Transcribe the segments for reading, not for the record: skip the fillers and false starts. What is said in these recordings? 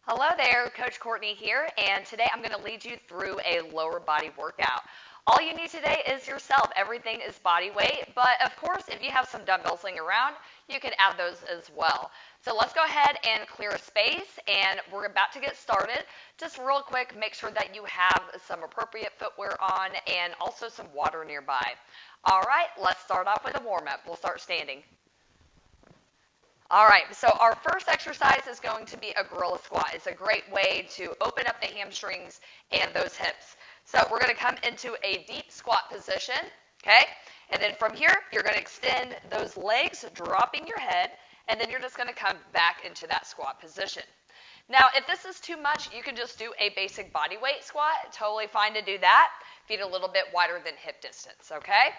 Hello there, Coach Courtney here, and today I'm going to lead you through a lower body workout. All you need today is yourself. Everything is body weight, but of course, if you have some dumbbells laying around, you can add those as well. So let's go ahead and clear a space, and we're about to get started. Just real quick, make sure that you have some appropriate footwear on and also some water nearby. All right, let's start off with a warm-up. We'll start standing. All right, so our first exercise is going to be a gorilla squat. It's a great way to open up the hamstrings and those hips. So we're going to come into a deep squat position, okay? And then from here, you're going to extend those legs, dropping your head, and then you're just going to come back into that squat position. Now, if this is too much, you can just do a basic body weight squat. Totally fine to do that. Feet a little bit wider than hip distance, okay?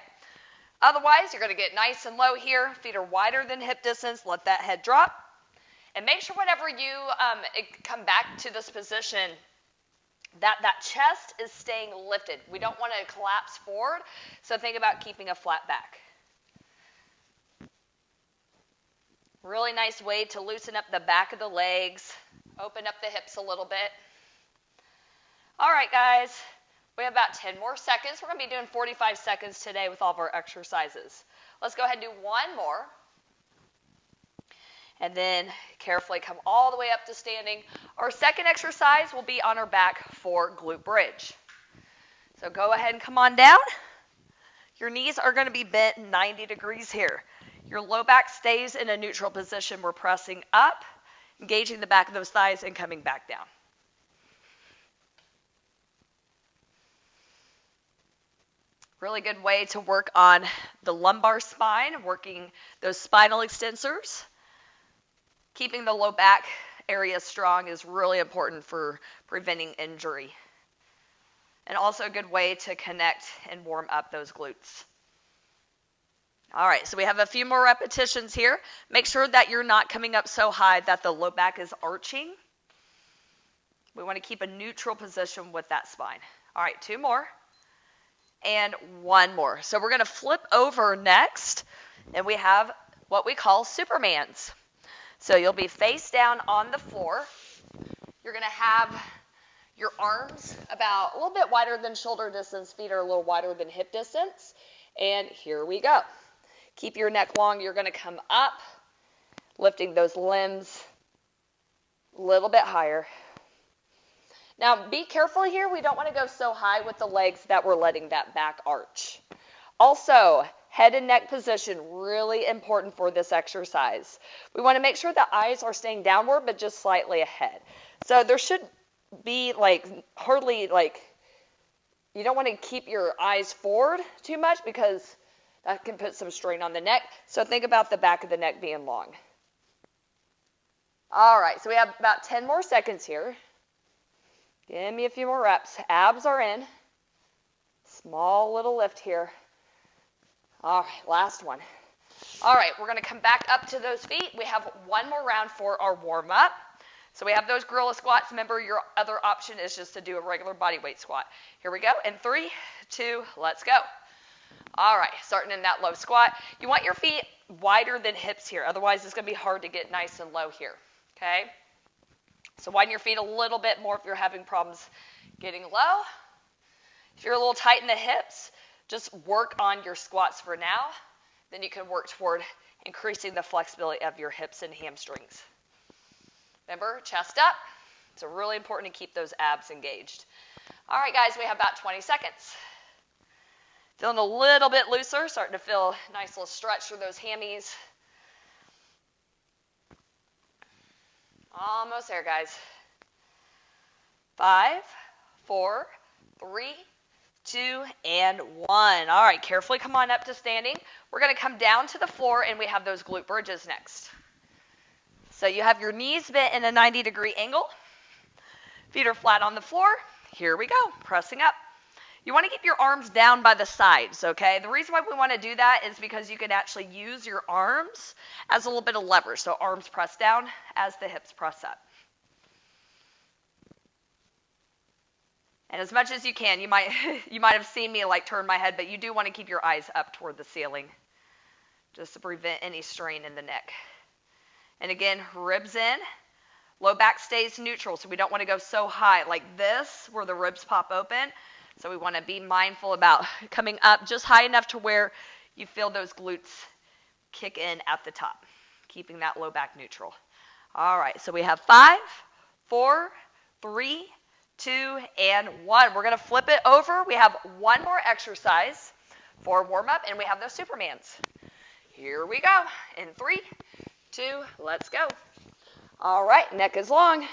Otherwise, you're going to get nice and low here. Feet are wider than hip distance. Let that head drop. And make sure whenever you come back to this position that chest is staying lifted. We don't want to collapse forward, so think about keeping a flat back. Really nice way to loosen up the back of the legs, open up the hips a little bit. All right, guys. We have about 10 more seconds. We're going to be doing 45 seconds today with all of our exercises. Let's go ahead and do one more. And then carefully come all the way up to standing. Our second exercise will be on our back for glute bridge. So go ahead and come on down. Your knees are going to be bent 90 degrees here. Your low back stays in a neutral position. We're pressing up, engaging the back of those thighs, and coming back down. Really good way to work on the lumbar spine, working those spinal extensors. Keeping the low back area strong is really important for preventing injury. And also a good way to connect and warm up those glutes. All right, so we have a few more repetitions here. Make sure that you're not coming up so high that the low back is arching. We want to keep a neutral position with that spine. All right, two more. And one more. So we're going to flip over next, and we have what we call Supermans. So you'll be face down on the floor. You're going to have your arms about a little bit wider than shoulder distance, feet are a little wider than hip distance. And here we go. Keep your neck long. You're going to come up, lifting those limbs a little bit higher. Now, be careful here. We don't want to go so high with the legs that we're letting that back arch. Also, head and neck position, really important for this exercise. We want to make sure the eyes are staying downward, but just slightly ahead. So there should be hardly you don't want to keep your eyes forward too much because that can put some strain on the neck. So think about the back of the neck being long. All right, so we have about 10 more seconds here. Give me a few more reps. Abs are in. Small little lift here. All right, last one. All right, we're going to come back up to those feet. We have one more round for our warm-up. So we have those gorilla squats. Remember, your other option is just to do a regular body weight squat. Here we go. In 3, 2, let's go. All right, starting in that low squat. You want your feet wider than hips here. Otherwise, it's going to be hard to get nice and low here, okay? So widen your feet a little bit more if you're having problems getting low. If you're a little tight in the hips, just work on your squats for now. Then you can work toward increasing the flexibility of your hips and hamstrings. Remember, chest up. It's really important to keep those abs engaged. All right, guys, we have about 20 seconds. Feeling a little bit looser, starting to feel a nice little stretch through those hammies. Almost there, guys. 5, 4, 3, 2, and 1. All right, carefully come on up to standing. We're going to come down to the floor, and we have those glute bridges next. So you have your knees bent in a 90-degree angle. Feet are flat on the floor. Here we go, pressing up. You want to keep your arms down by the sides, okay? The reason why we want to do that is because you can actually use your arms as a little bit of leverage. So arms press down as the hips press up. And as much as you can, you might have seen me turn my head, but you do want to keep your eyes up toward the ceiling just to prevent any strain in the neck. And again, ribs in, Low back stays neutral, so we don't want to go so high like this where the ribs pop open. So we want to be mindful about coming up just high enough to where you feel those glutes kick in at the top, keeping that low back neutral. All right, so we have 5, 4, 3, 2, and 1. We're going to flip it over. We have one more exercise for warm-up, and we have those Supermans. Here we go. In 3, 2, let's go. All right, neck is long,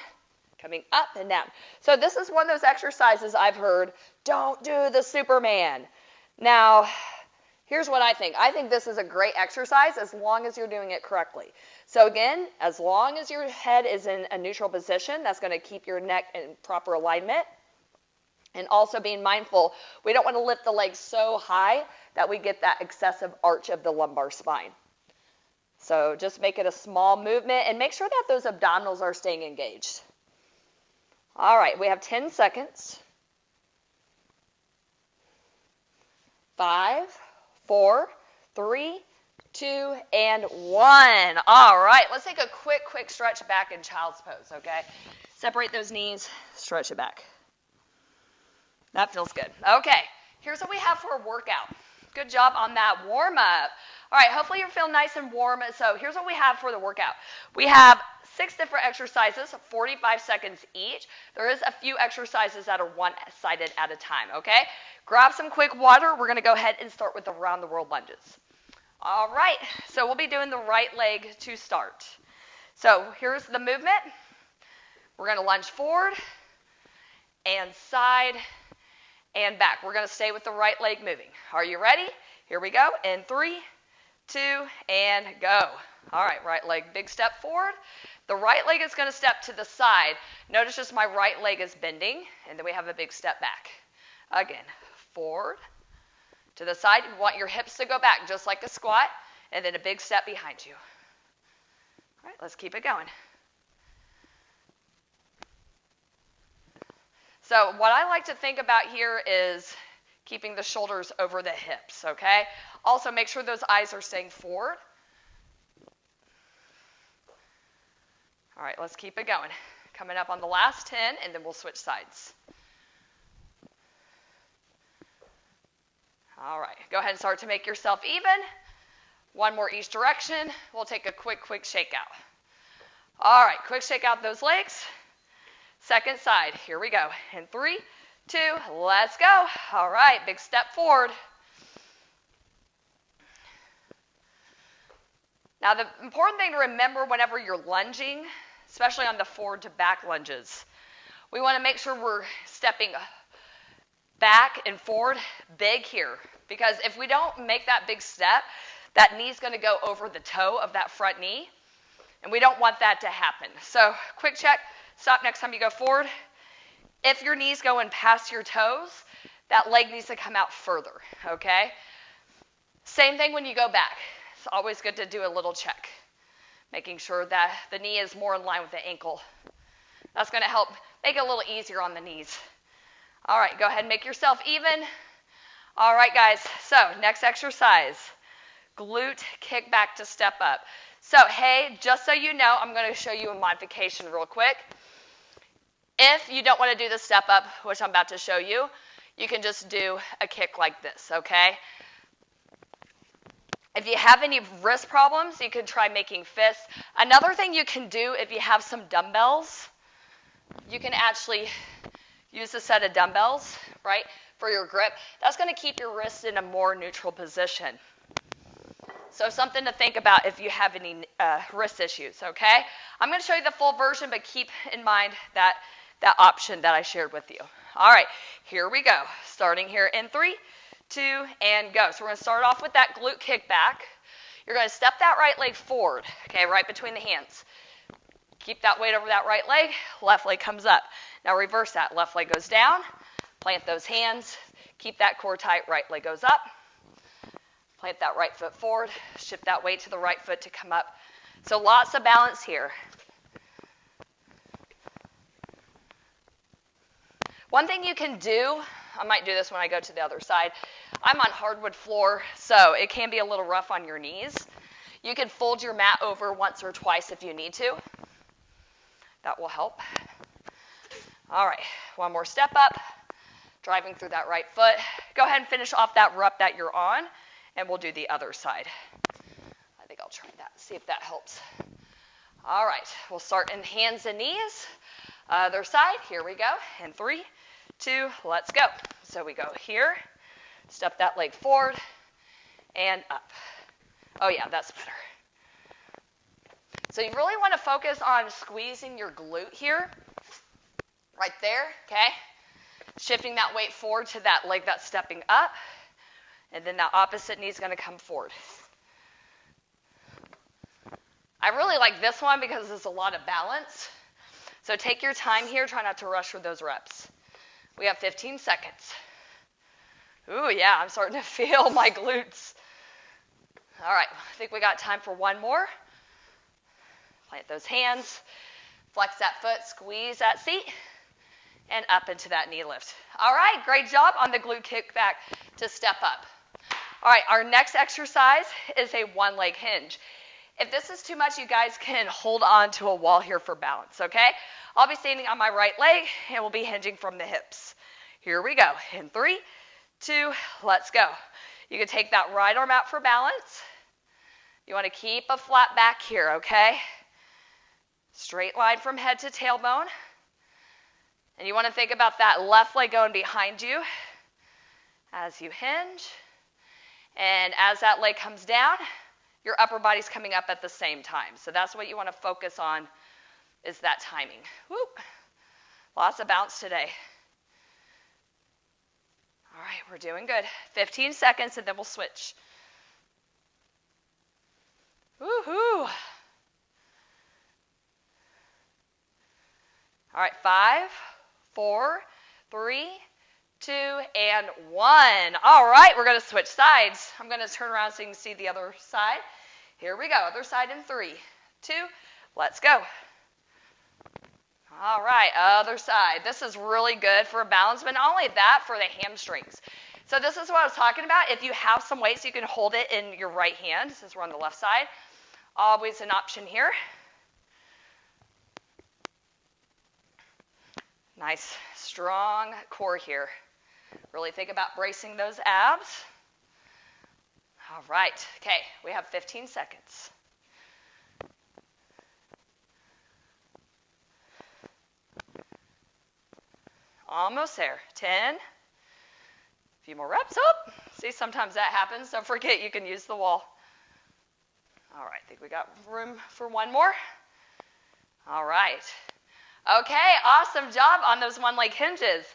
coming up and down. So this is one of those exercises I've heard, don't do the Superman. Now, here's what I think. I think this is a great exercise as long as you're doing it correctly. So again, as long as your head is in a neutral position, that's going to keep your neck in proper alignment. And also being mindful, we don't want to lift the legs so high that we get that excessive arch of the lumbar spine. So just make it a small movement and make sure that those abdominals are staying engaged. All right, we have 10 seconds. 5, 4, 3, 2, and 1. All right, let's take a quick stretch back in child's pose, okay? Separate those knees, stretch it back. That feels good. Okay, here's what we have for a workout. Good job on that warm-up. All right, hopefully you're feeling nice and warm. So here's what we have for the workout. We have 6 different exercises, 45 seconds each. There is a few exercises that are one-sided at a time, okay? Grab some quick water. We're going to go ahead and start with the round-the-world lunges. All right, so we'll be doing the right leg to start. So here's the movement. We're going to lunge forward and side and back. We're going to stay with the right leg moving. Are you ready? Here we go. In 3, 2, and go. All right, right leg, big step forward. The right leg is going to step to the side. Notice just my right leg is bending, and then we have a big step back. Again, forward to the side. You want your hips to go back just like a squat, and then a big step behind you. All right, let's keep it going. So what I like to think about here is keeping the shoulders over the hips, okay? Also, make sure those eyes are staying forward. All right, let's keep it going. Coming up on the last 10, and then we'll switch sides. All right, go ahead and start to make yourself even. One more each direction. We'll take a quick shakeout. All right, quick shake out those legs. Second side, here we go. In 3, 2, let's go. All right, big step forward. Now, the important thing to remember whenever you're lunging, especially on the forward to back lunges, we want to make sure we're stepping back and forward big here. Because if we don't make that big step, that knee's going to go over the toe of that front knee, and we don't want that to happen. So, quick check. Stop next time you go forward. If your knee's going past your toes, that leg needs to come out further, okay? Same thing when you go back. It's always good to do a little check, making sure that the knee is more in line with the ankle. That's going to help make it a little easier on the knees. All right, go ahead and make yourself even. All right, guys, so next exercise, glute kick back to step up. So, hey, just so you know, I'm going to show you a modification real quick. If you don't want to do the step up, which I'm about to show you, you can just do a kick like this, okay? If you have any wrist problems, you can try making fists. Another thing you can do if you have some dumbbells, you can actually use a set of dumbbells, right, for your grip. That's going to keep your wrist in a more neutral position. So something to think about if you have any wrist issues, okay? I'm going to show you the full version, but keep in mind that option that I shared with you. All right, here we go. Starting here in 3, 2, and go. So we're going to start off with that glute kick back. You're going to step that right leg forward, okay, right between the hands. Keep that weight over that right leg. Left leg comes up. Now reverse that. Left leg goes down. Plant those hands. Keep that core tight. Right leg goes up. Plant that right foot forward. Shift that weight to the right foot to come up. So lots of balance here. One thing you can do, I might do this when I go to the other side. I'm on hardwood floor, so it can be a little rough on your knees. You can fold your mat over once or twice if you need to. That will help. All right, one more step up, driving through that right foot. Go ahead and finish off that rep that you're on, and we'll do the other side. I think I'll try that, see if that helps. All right, we'll start in hands and knees. Other side, here we go. In 3, 2, let's go. So we go here, step that leg forward, and up. Oh yeah, that's better. So you really want to focus on squeezing your glute here, right there, okay? Shifting that weight forward to that leg that's stepping up, and then that opposite knee is going to come forward. I really like this one because there's a lot of balance. So take your time here. Try not to rush for those reps. We have 15 seconds. Ooh, yeah, I'm starting to feel my glutes. All right, I think we got time for one more. Plant those hands. Flex that foot, squeeze that seat, and up into that knee lift. All right, great job on the glute kickback to step up. All right, our next exercise is a one-leg hinge. If this is too much, you guys can hold on to a wall here for balance, okay? I'll be standing on my right leg, and we'll be hinging from the hips. Here we go. In 3, 2, let's go. You can take that right arm out for balance. You want to keep a flat back here, okay? Straight line from head to tailbone. And you want to think about that left leg going behind you as you hinge. And as that leg comes down, your upper body's coming up at the same time. So that's what you want to focus on, is that timing. Whoop. Lots of bounce today. All right, we're doing good. 15 seconds, and then we'll switch. Woohoo. All right, 5, 4, 3, 2, and 1. All right, we're going to switch sides. I'm going to turn around so you can see the other side. Here we go. Other side in 3, 2, let's go. All right, other side. This is really good for balance, but not only that, for the hamstrings. So this is what I was talking about. If you have some weights, you can hold it in your right hand, since we're on the left side. Always an option here. Nice, strong core here. Really think about bracing those abs. All right, okay, we have 15 seconds. Almost there. 10. A few more reps. Oh, see, sometimes that happens. Don't forget you can use the wall. All right, I think we got room for one more. All right. Okay, awesome job on those one-leg hinges.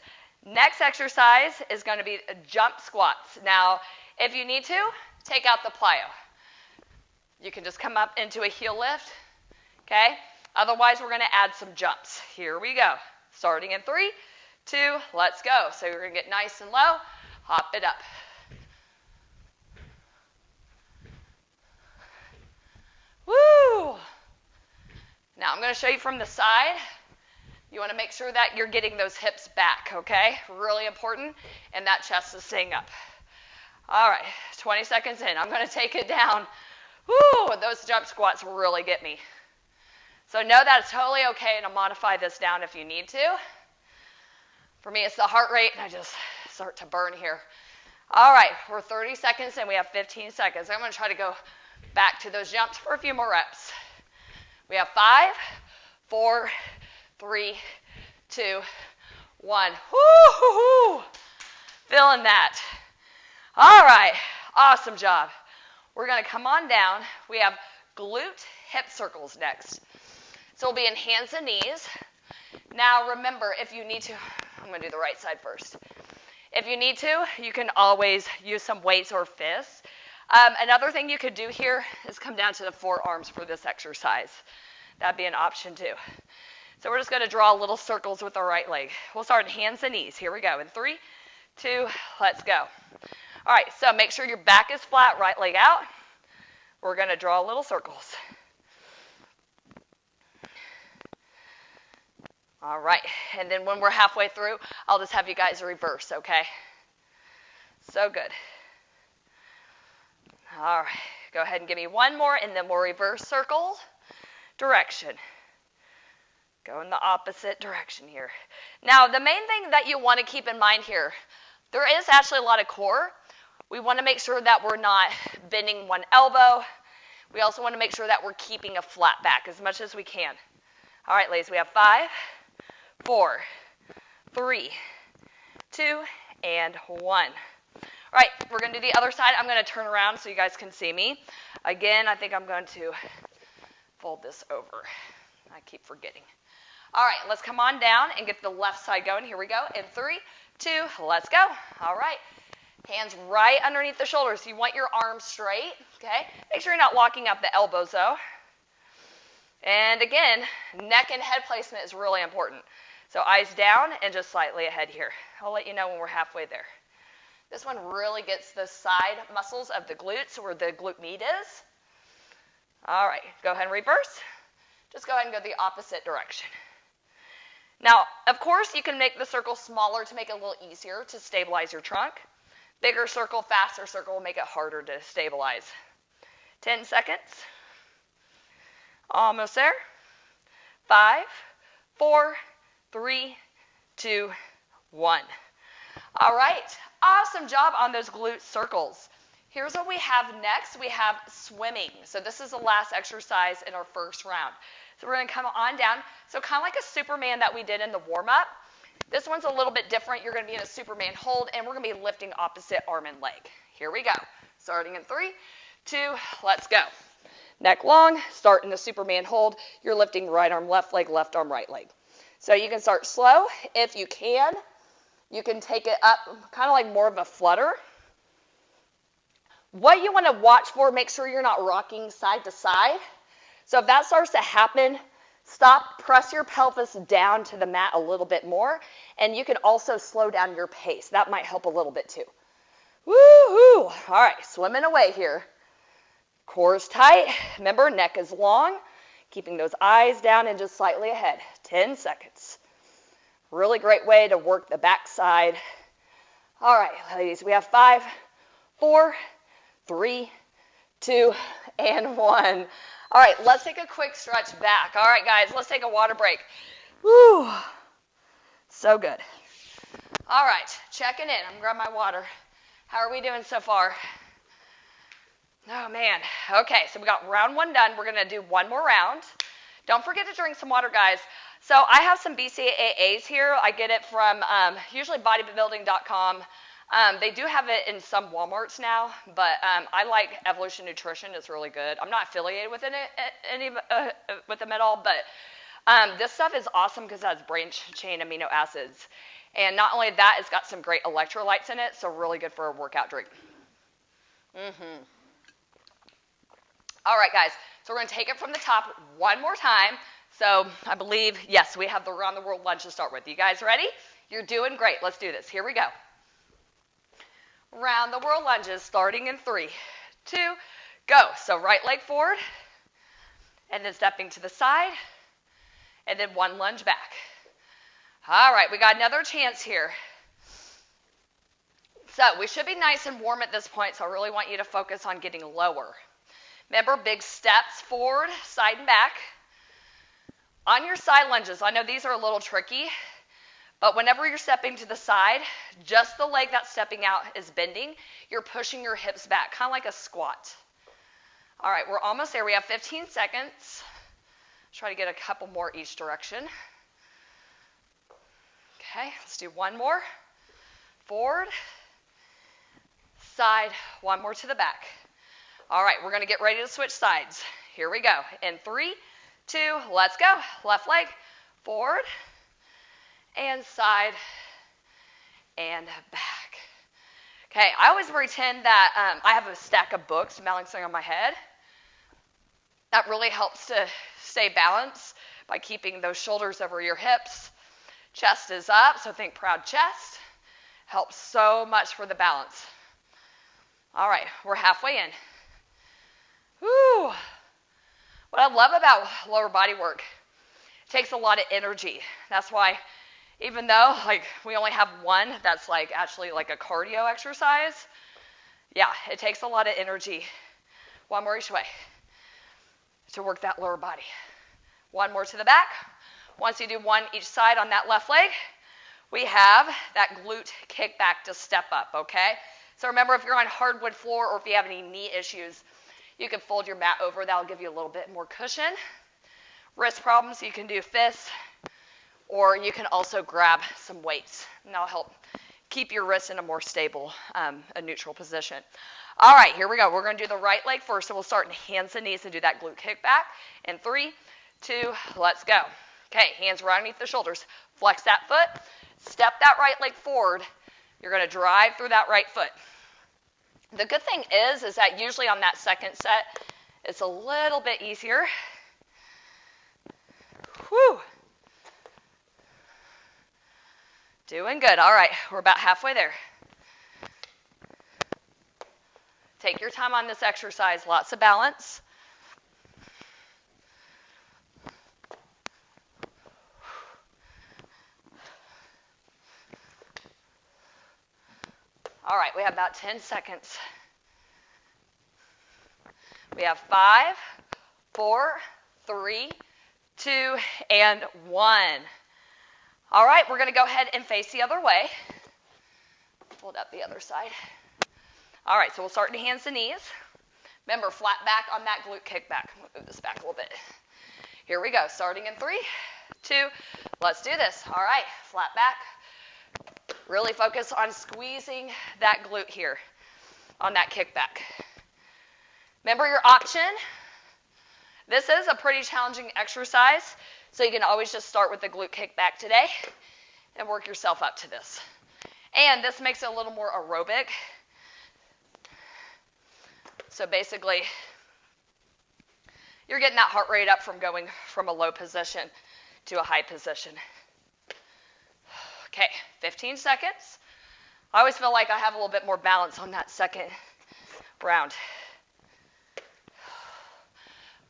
Next exercise is going to be jump squats. Now, if you need to, take out the plyo. You can just come up into a heel lift, okay? Otherwise, we're going to add some jumps. Here we go. Starting in 3, 2, let's go. So we're going to get nice and low, hop it up. Woo! Now I'm going to show you from the side. You want to make sure that you're getting those hips back, okay? Really important. And that chest is staying up. All right, 20 seconds in. I'm going to take it down. Woo! Those jump squats will really get me. So know that it's totally okay to modify this down if you need to. For me, it's the heart rate, and I just start to burn here. All right, we're 30 seconds, and we have 15 seconds. I'm going to try to go back to those jumps for a few more reps. We have 5, 4, 3, 2, 1. Woo-hoo-hoo! Feeling that. All right, awesome job. We're going to come on down. We have glute hip circles next. So we'll be in hands and knees. Now remember, if you need to, I'm going to do the right side first. If you need to, you can always use some weights or fists. Another thing you could do here is come down to the forearms for this exercise. That'd be an option too. So we're just going to draw little circles with our right leg. We'll start in hands and knees. Here we go. In 3, 2, let's go. All right, so make sure your back is flat, right leg out. We're going to draw little circles. All right, and then when we're halfway through, I'll just have you guys reverse, okay? So good. All right, go ahead and give me one more, and then we'll reverse circle direction. Go in the opposite direction here. Now, the main thing that you want to keep in mind here, there is actually a lot of core. We want to make sure that we're not bending one elbow. We also want to make sure that we're keeping a flat back as much as we can. All right, ladies, we have 5, 4, 3, 2, and 1. All right, we're going to do the other side. I'm going to turn around so you guys can see me. Again, I think I'm going to fold this over. I keep forgetting. All right, let's come on down and get the left side going. Here we go. In 3, 2, let's go. All right. Hands right underneath the shoulders. You want your arms straight, okay? Make sure you're not locking up the elbows, though. And again, neck and head placement is really important. So eyes down and just slightly ahead here. I'll let you know when we're halfway there. This one really gets the side muscles of the glutes, where the glute med is. All right, go ahead and reverse. Just go ahead and go the opposite direction. Now, of course, you can make the circle smaller to make it a little easier to stabilize your trunk. Bigger circle, faster circle will make it harder to stabilize. 10 seconds. Almost there. 5, 4, 3, 2, 1. All right. Awesome job on those glute circles. Here's what we have next. We have swimming. So this is the last exercise in our first round. So we're going to come on down. So kind of like a Superman that we did in the warm-up. This one's a little bit different. You're going to be in a Superman hold, and we're going to be lifting opposite arm and leg. Here we go. Starting in 3, 2, let's go. Neck long, start in the Superman hold. You're lifting right arm, left leg, left arm, right leg. So you can start slow. If you can take it up kind of like more of a flutter. What you want to watch for, make sure you're not rocking side to side. So if that starts to happen, stop, press your pelvis down to the mat a little bit more, and you can also slow down your pace. That might help a little bit too. Woo-hoo! All right, swimming away here. Core is tight. Remember, neck is long. Keeping those eyes down and just slightly ahead. 10 seconds. Really great way to work the back side. All right, ladies, we have 5, 4, 3, 2, and 1. All right, let's take a quick stretch back. All right, guys, let's take a water break. Woo! So good. All right, checking in. I'm going to grab my water. How are we doing so far? Oh, man. Okay, so we got round 1 done. We're going to do one more round. Don't forget to drink some water, guys. So I have some BCAAs here. I get it from usually bodybuilding.com. They do have it in some Walmarts now, but I like Evolution Nutrition. It's really good. I'm not affiliated with with them at all, but this stuff is awesome because it has branched-chain amino acids. And not only that, it's got some great electrolytes in it, so really good for a workout drink. All right, guys, so we're going to take it from the top one more time. So I believe, yes, we have the Around the World lunge to start with. You guys ready? You're doing great. Let's do this. Here we go. Round the world lunges, starting in 3, 2, go. So right leg forward, and then stepping to the side, and then 1 lunge back. All right, we got another chance here. So we should be nice and warm at this point, so I really want you to focus on getting lower. Remember, big steps forward, side and back. On your side lunges, I know these are a little tricky, but whenever you're stepping to the side, just the leg that's stepping out is bending. You're pushing your hips back, kind of like a squat. All right, we're almost there. We have 15 seconds. Try to get a couple more each direction. Okay, let's do one more. Forward, side, one more to the back. All right, we're going to get ready to switch sides. Here we go. In 3, 2, let's go. Left leg, forward, and side, and back. Okay, I always pretend that I have a stack of books balancing on my head. That really helps to stay balanced by keeping those shoulders over your hips. Chest is up, so think proud chest. Helps so much for the balance. All right, we're halfway in. Whew. What I love about lower body work, it takes a lot of energy. That's why even though we only have one that's actually a cardio exercise, yeah, it takes a lot of energy. One more each way to work that lower body. One more to the back. once you do one each side on that left leg, we have that glute kickback to step up, okay? So remember, if you're on hardwood floor or if you have any knee issues, you can fold your mat over. That'll give you a little bit more cushion. Wrist problems, you can do fists, or you can also grab some weights, and that'll help keep your wrists in a more stable, a neutral position. All right, here we go. We're going to do the right leg first, so we'll start in hands and knees and do that glute kickback. In 3, 2, let's go. Okay, hands right underneath the shoulders. Flex that foot. Step that right leg forward. You're going to drive through that right foot. The good thing is that usually on that second set, it's a little bit easier. Whew. Doing good. All right, we're about halfway there. Take your time on this exercise. Lots of balance. All right, we have about 10 seconds. We have 5, 4, 3, 2, and 1. All right, we're going to go ahead and face the other way. Fold up the other side. All right, so we'll start in hands and knees. Remember, flat back on that glute kickback. I'm going to move this back a little bit. Here we go, starting in 3, 2, let's do this. All right, flat back. Really focus on squeezing that glute here on that kickback. Remember your option. This is a pretty challenging exercise, so you can always just start with the glute kickback today and work yourself up to this. And this makes it a little more aerobic. So basically, you're getting that heart rate up from going from a low position to a high position. Okay, 15 seconds. I always feel like I have a little bit more balance on that second round.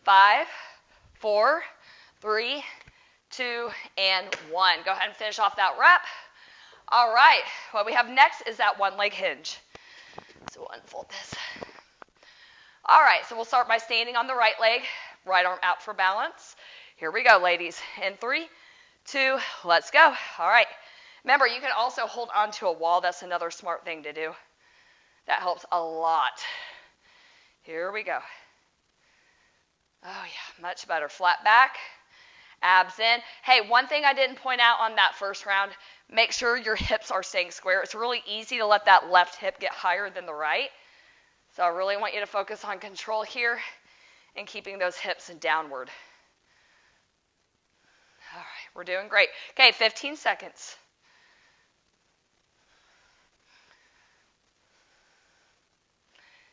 5, 4, 3, 2, and 1. Go ahead and finish off that rep. All right, what we have next is that one leg hinge. So we'll unfold this. All right, so we'll start by standing on the right leg, right arm out for balance. Here we go, ladies. In 3, 2, let's go. All right. Remember, you can also hold onto a wall. That's another smart thing to do. That helps a lot. Here we go. Oh, yeah, much better. Flat back, abs in. Hey, one thing I didn't point out on that first round, make sure your hips are staying square. It's really easy to let that left hip get higher than the right. So I really want you to focus on control here and keeping those hips downward. All right, we're doing great. Okay, 15 seconds.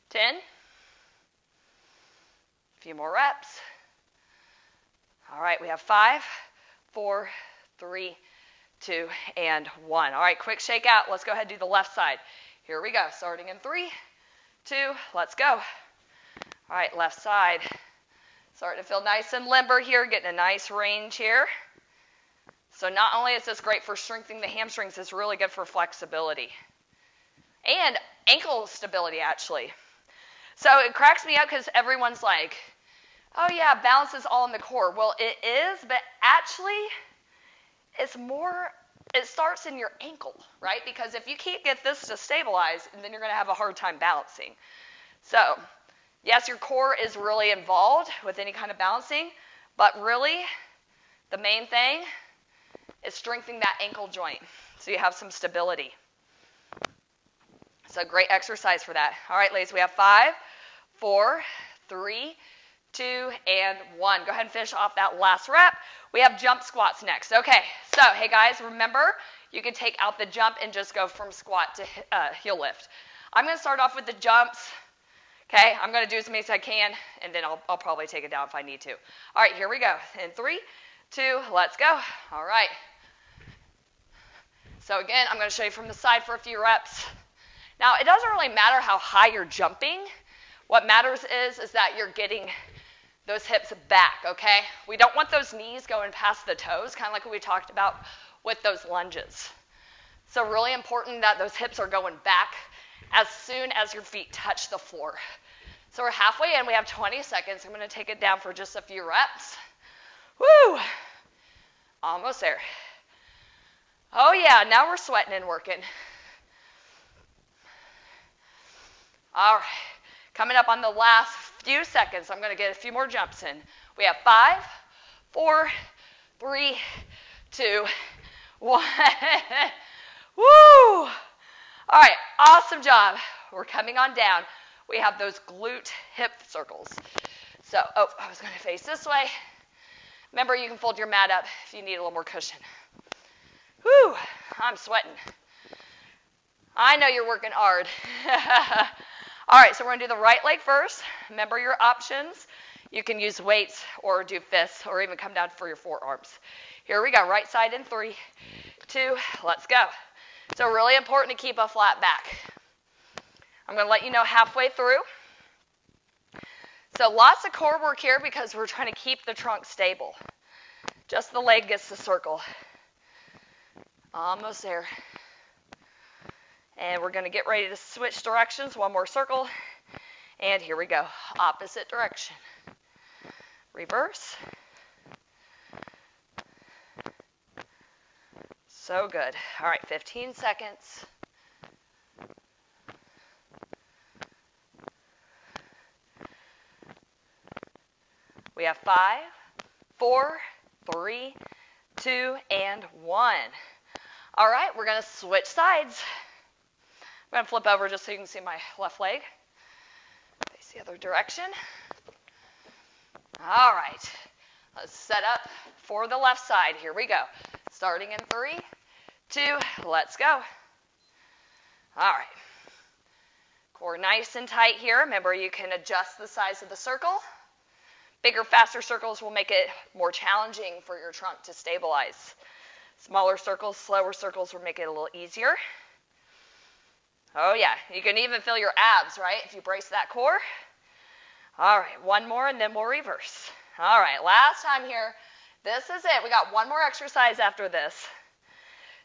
10. A few more reps. All right, we have 5, 4, 3, 2, and 1. All right, quick shake out. Let's go ahead and do the left side. Here we go. Starting in 3, 2, let's go. All right, left side. Starting to feel nice and limber here, getting a nice range here. So not only is this great for strengthening the hamstrings, it's really good for flexibility. And ankle stability, actually. So it cracks me up because everyone's like, oh yeah, balance is all in the core. Well, it is, but actually it starts in your ankle, right? Because if you can't get this to stabilize, then you're going to have a hard time balancing. So yes, your core is really involved with any kind of balancing, but really the main thing is strengthening that ankle joint so you have some stability. So great exercise for that. All right, ladies, we have 5, 4, 3, 2, and 1. Go ahead and finish off that last rep. We have jump squats next. Okay, so hey guys, remember you can take out the jump and just go from squat to heel lift. I'm going to start off with the jumps. Okay, I'm going to do as many as I can, and then I'll probably take it down if I need to. All right, here we go. In 3, 2, let's go. All right. So again, I'm going to show you from the side for a few reps. Now, it doesn't really matter how high you're jumping. What matters is that you're getting those hips back, okay? We don't want those knees going past the toes, kind of like what we talked about with those lunges. So really important that those hips are going back as soon as your feet touch the floor. So we're halfway in. We have 20 seconds. I'm going to take it down for just a few reps. Woo! Almost there. Oh yeah, now we're sweating and working. All right, coming up on the last few seconds, I'm going to get a few more jumps in. We have 5, 4, 3, 2, 1. Woo! All right, awesome job. We're coming on down. We have those glute hip circles. So, I was going to face this way. Remember, you can fold your mat up if you need a little more cushion. Whew, I'm sweating. I know you're working hard. All right, so we're going to do the right leg first. Remember your options. You can use weights or do fists or even come down for your forearms. Here we go. Right side in 3, 2, let's go. So really important to keep a flat back. I'm going to let you know halfway through. So lots of core work here because we're trying to keep the trunk stable. Just the leg gets the circle. Almost there. And we're going to get ready to switch directions. One more circle. And here we go. Opposite direction. Reverse. So good. All right, 15 seconds. We have 5, 4, 3, 2, and 1. All right, we're going to switch sides. I'm going to flip over just so you can see my left leg. Face the other direction. All right, let's set up for the left side. Here we go. Starting in 3, 2, let's go. All right. Core nice and tight here. Remember, you can adjust the size of the circle. Bigger, faster circles will make it more challenging for your trunk to stabilize. Smaller circles, slower circles will make it a little easier. Oh yeah, you can even feel your abs, right, if you brace that core. All right, one more and then we'll reverse. All right, last time here. This is it. We got one more exercise after this.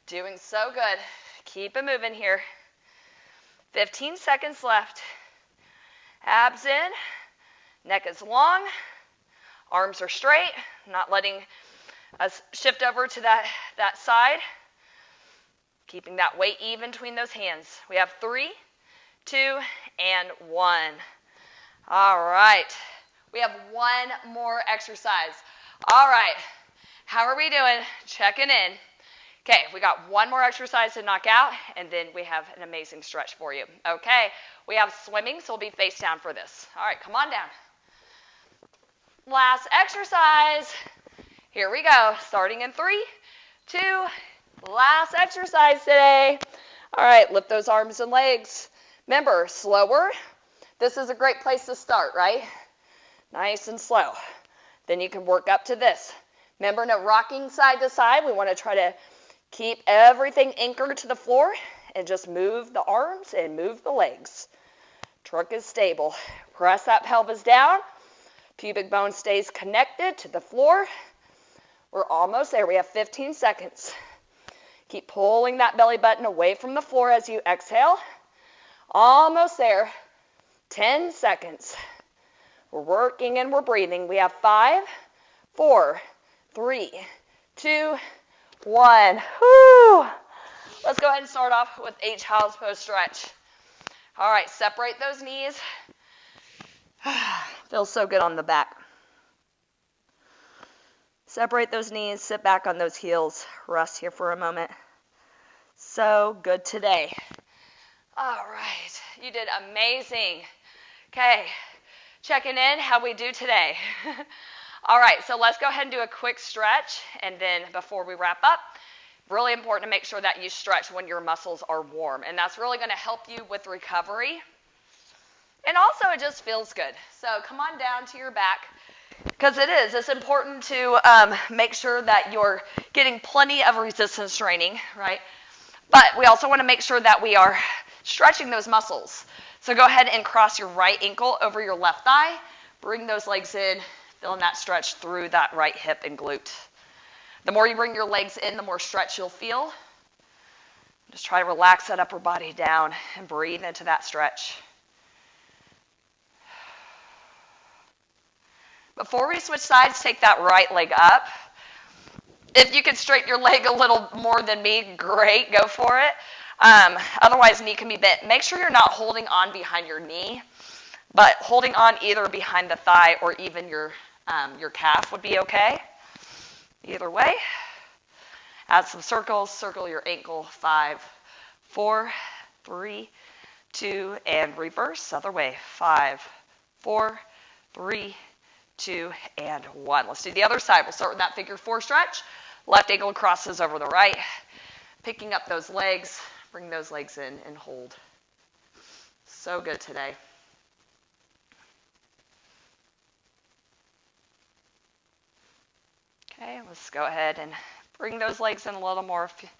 Doing so good. Keep it moving here. 15 seconds left. Abs in. Neck is long. Arms are straight. Not letting us shift over to that side. Keeping that weight even between those hands. We have 3, 2, and 1. All right. We have one more exercise. All right. How are we doing? Checking in. Okay, we got one more exercise to knock out, and then we have an amazing stretch for you. Okay, we have swimming, so we'll be face down for this. All right, come on down. Last exercise. Here we go. Starting in 3, 2, last exercise today. All right, lift those arms and legs. Remember, slower. This is a great place to start, right? Nice and slow. Then you can work up to this. Remember, no rocking side to side. We want to try to keep everything anchored to the floor and just move the arms and move the legs. Trunk is stable. Press that pelvis down. Pubic bone stays connected to the floor. We're almost there. We have 15 seconds. Keep pulling that belly button away from the floor as you exhale. Almost there. 10 seconds. We're working and we're breathing. We have 5, 4, 3, 2, 1. Whoo! Let's go ahead and start off with a child's pose stretch. All right, separate those knees. Feels so good on the back. Separate those knees, sit back on those heels, rest here for a moment. So good today. All right, you did amazing. Okay, checking in how we do today. All right, so let's go ahead and do a quick stretch, and then before we wrap up, really important to make sure that you stretch when your muscles are warm, and that's really going to help you with recovery. And also, it just feels good. So come on down to your back, because it's important to make sure that you're getting plenty of resistance training, right? But we also want to make sure that we are stretching those muscles. So go ahead and cross your right ankle over your left thigh. Bring those legs in, feeling that stretch through that right hip and glute. The more you bring your legs in, the more stretch you'll feel. Just try to relax that upper body down and breathe into that stretch. Before we switch sides, take that right leg up. If you can straighten your leg a little more than me, great, go for it. Otherwise, knee can be bent. Make sure you're not holding on behind your knee, but holding on either behind the thigh or even your calf would be okay. Either way. Add some circles. Circle your ankle. 5, 4, 3, 2, and reverse. Other way. 5, 4, 3, 2, and 1. Let's do the other side. We'll start with that figure 4 stretch. Left ankle crosses over the right. Picking up those legs. Bring those legs in and hold. So good today. Okay, let's go ahead and bring those legs in a little more if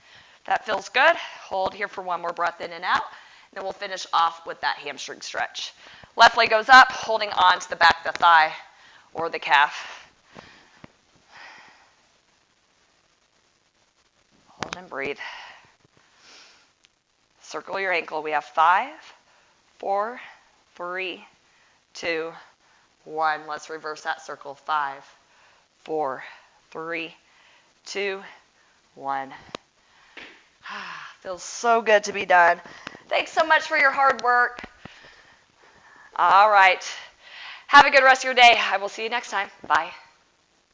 that feels good. Hold here for one more breath in and out. Then we'll finish off with that hamstring stretch. Left leg goes up, holding on to the back of the thigh or the calf. Hold and breathe. Circle your ankle. We have 5, 4, 3, 2, 1. Let's reverse that circle. 5, 4, 3, 2, 1. Feels so good to be done. Thanks so much for your hard work. All right. Have a good rest of your day. I will see you next time. Bye.